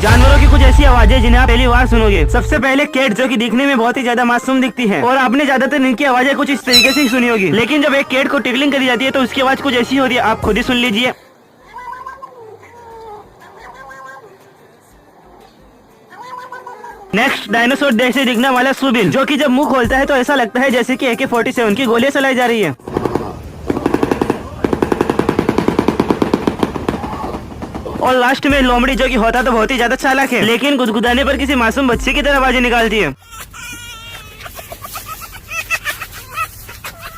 जानवरों की कुछ ऐसी आवाजें जिन्हें आप पहली बार सुनोगे। सबसे पहले कैट, जो कि दिखने में बहुत ही ज्यादा मासूम दिखती है और आपने ज्यादातर इनकी आवाजें कुछ इस तरीके से ही सुनी होगी। लेकिन जब एक कैट को टिकलिंग करी जाती है तो उसकी आवाज कुछ ऐसी होती है, आप खुद ही सुन लीजिए। नेक्स्ट, डायनासोर जैसे दिखने वाला सुबिल, जो कि जब मुंह खोलता है तो ऐसा लगता है जैसे कि AK-47 की गोलियां चलाई जा रही है। और लास्ट में लोमड़ी, जो कि होता तो बहुत ही ज्यादा चालाक है, लेकिन गुदगुदाने पर किसी मासूम बच्चे की तरह आवाजें निकालती है।